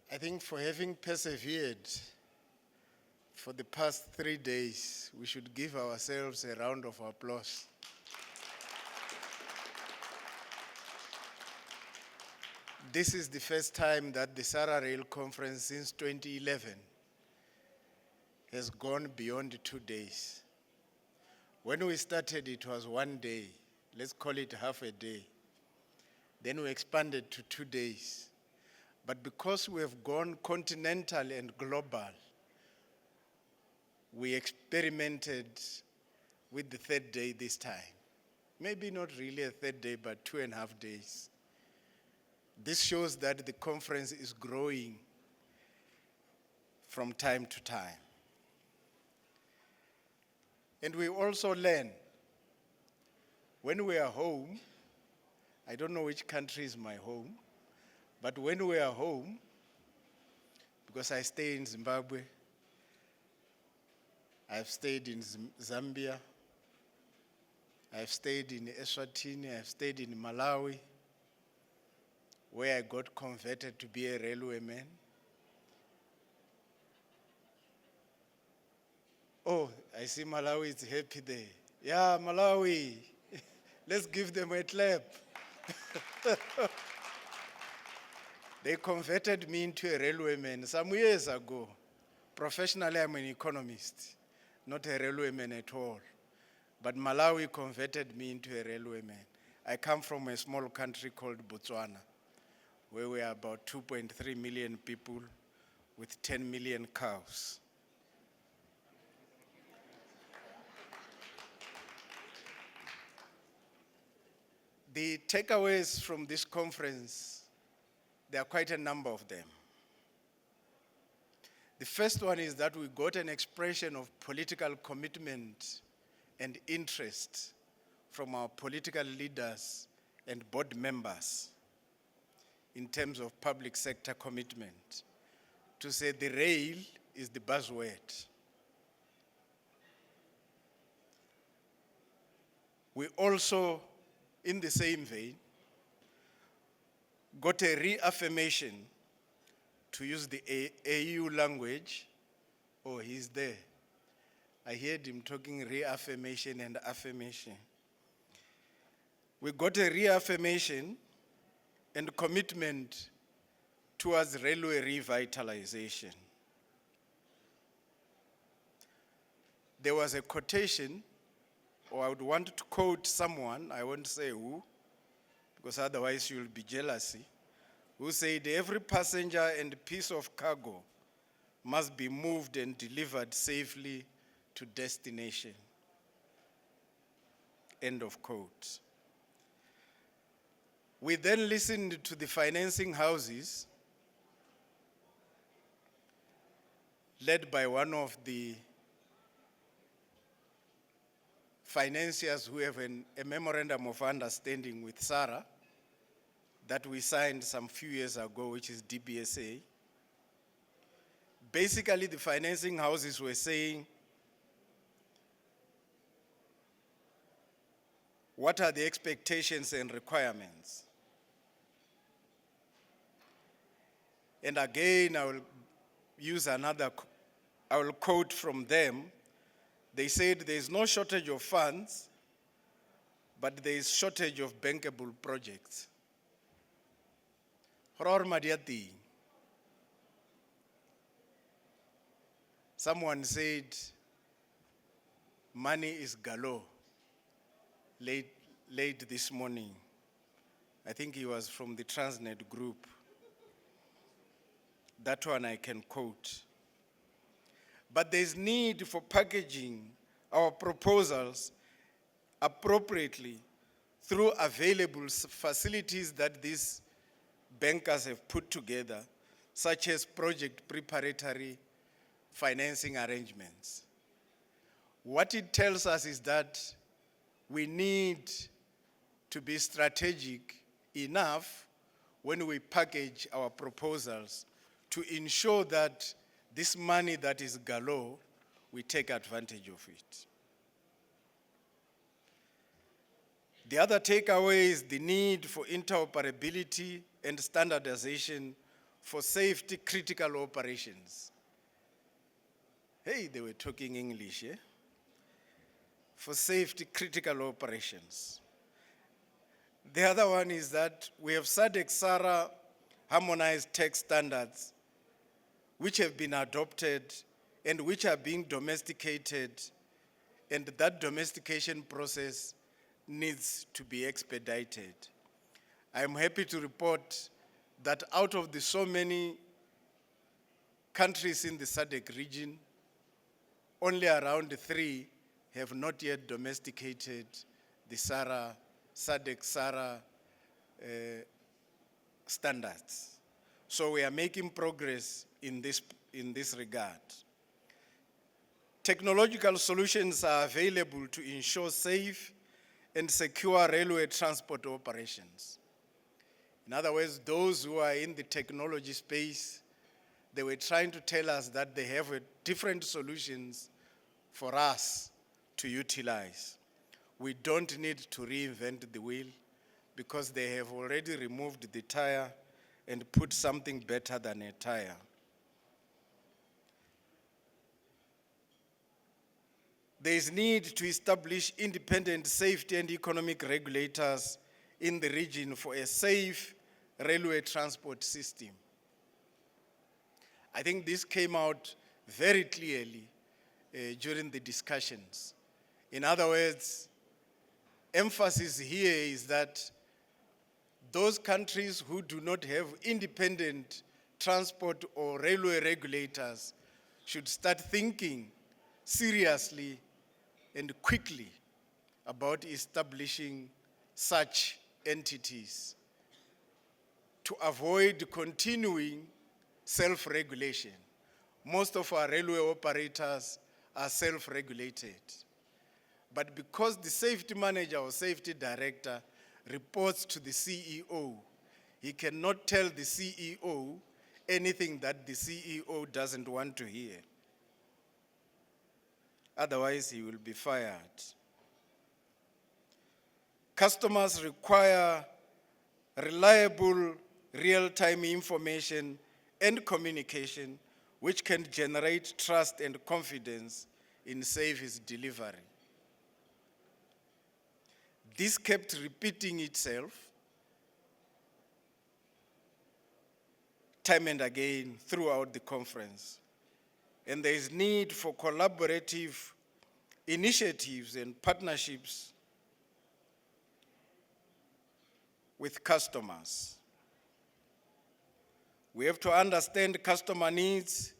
I think for having persevered for the past 3 days, we should give ourselves a round of applause. This is the first time that the SARA Rail Conference since 2011 has gone beyond 2 days. When we started, it was 1 day. Let's call it half a day. Then we expanded to 2 days. But because we have gone continental and global, we experimented with the third day this time. Maybe not really a third day, but 2.5 days. This shows that the conference is growing from time to time. And we also learn, when we are home, I don't know which country is my home, but when we are home, because I stay in Zimbabwe, I've stayed in Zambia, I've stayed in Eswatini, I've stayed in Malawi, where I got converted to be a railwayman. Oh, I see Malawi is happy there. Yeah, Malawi, let's give them a clap. They converted me into a railwayman some years ago. Professionally, I'm an economist, not a railwayman at all. But Malawi converted me into a railwayman. I come from a small country called Botswana, where we are about 2.3 million people with 10 million cows. The takeaways from this conference, there are quite a number of them. The first one is that we got an expression of political commitment and interest from our political leaders and board members in terms of public sector commitment to say the rail is the buzzword. We also, in the same vein, got a reaffirmation, to use the AU language. Oh, he's there. I heard him talking reaffirmation and affirmation. We got a reaffirmation and commitment towards railway revitalization. There was a quotation, or I would want to quote someone, I won't say who, because otherwise you'll be jealousy, who said, every passenger and piece of cargo must be moved and delivered safely to destination. End of quote. We then listened to the financing houses, led by one of the financiers who have a memorandum of understanding with SARA that we signed some few years ago, which is DBSA. Basically, the financing houses were saying, what are the expectations and requirements? And again, I will quote from them. They said there is no shortage of funds, but there is shortage of bankable projects. Someone said, money is galore, late this morning. I think he was from the Transnet group. That one I can quote. But there's need for packaging our proposals appropriately through available facilities that these bankers have put together, such as project preparatory financing arrangements. What it tells us is that we need to be strategic enough when we package our proposals to ensure that this money that is galore, we take advantage of it. The other takeaway is the need for interoperability and standardization for safety critical operations. Hey, they were talking English, eh? For safety critical operations. The other one is that we have SARA harmonized tech standards which have been adopted and which are being domesticated, and that domestication process needs to be expedited. I'm happy to report that out of the so many countries in the SADC region, only around 3 have not yet domesticated the SADC-SARA standards. So we are making progress in this regard. Technological solutions are available to ensure safe and secure railway transport operations. In other words, those who are in the technology space, they were trying to tell us that they have different solutions for us to utilize. We don't need to reinvent the wheel because they have already removed the tire and put something better than a tire. There is need to establish independent safety and economic regulators in the region for a safe railway transport system. I think this came out very clearly during the discussions. In other words, emphasis here is that those countries who do not have independent transport or railway regulators should start thinking seriously and quickly about establishing such entities to avoid continuing self-regulation. Most of our railway operators are self-regulated. But because the safety manager or safety director reports to the CEO, he cannot tell the CEO anything that the CEO doesn't want to hear. Otherwise, he will be fired. Customers require reliable, real-time information and communication which can generate trust and confidence in service delivery. This kept repeating itself time and again throughout the conference. And there is need for collaborative initiatives and partnerships with customers. We have to understand customer needs.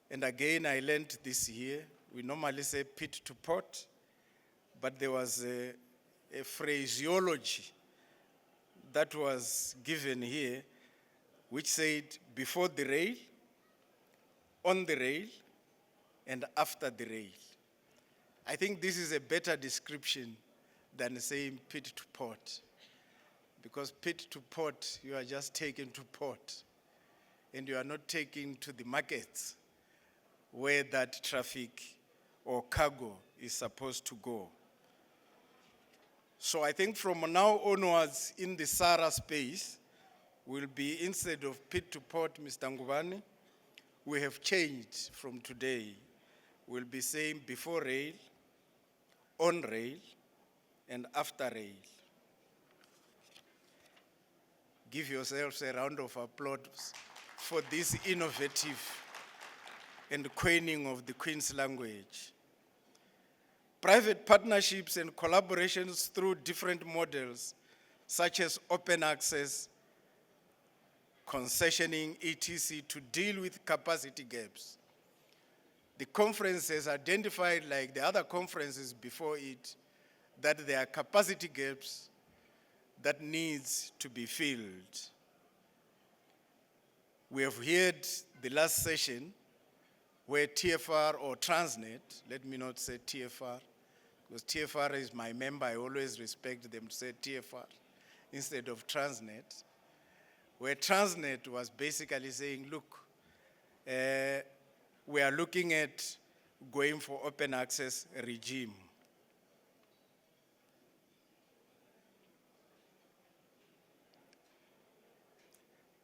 And again, I learned this here. We normally say pit to pot, but there was a phraseology that was given here which said before the rail, on the rail, and after the rail. I think this is a better description than saying pit to pot. Because pit to pot, you are just taken to port, and you are not taken to the markets where that traffic or cargo is supposed to go. So I think from now onwards in the SARA space, will be instead of pit to port, Mr. Ngubane, we have changed from today. We'll be saying before rail, on rail, and after rail. Give yourselves a round of applause for this innovative and coining of the Queen's language. Private partnerships and collaborations through different models, such as open access, concessioning, etc., to deal with capacity gaps. The conference has identified, like the other conferences before it, that there are capacity gaps that needs to be filled. We have heard the last session where TFR or Transnet, let me not say TFR, because TFR is my member, I always respect them to say TFR instead of Transnet, where Transnet was basically saying, look, we are looking at going for open access regime.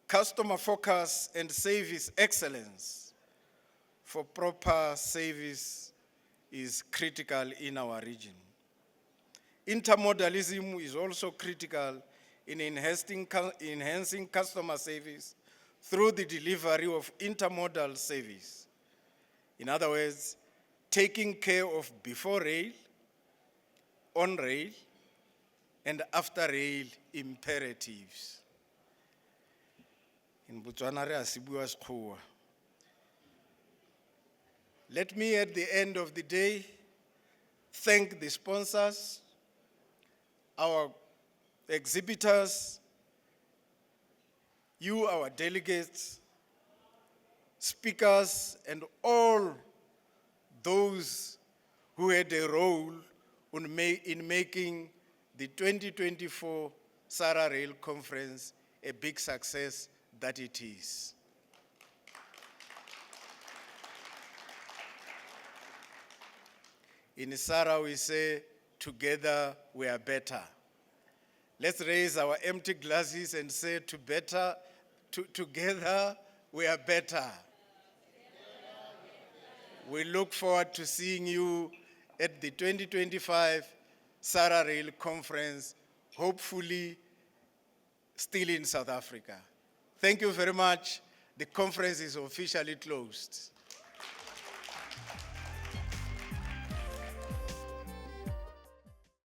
customer focus and service excellence for proper service is critical in our region. Intermodalism is also critical in enhancing customer service through the delivery of intermodal service. In other words, taking care of before rail, on rail, and after rail imperatives. In Botswana, re a se bua Sekgowa. Let me, at the end of the day, thank the sponsors, our exhibitors, you, our delegates, speakers, and all those who had a role in making the 2024 SARA Rail Conference a big success that it is. In SARA we say, together we are better. Let's raise our empty glasses and say, together we are better. We look forward to seeing you at the 2025 SARA Rail Conference, hopefully still in South Africa. Thank you very much. The conference is officially closed.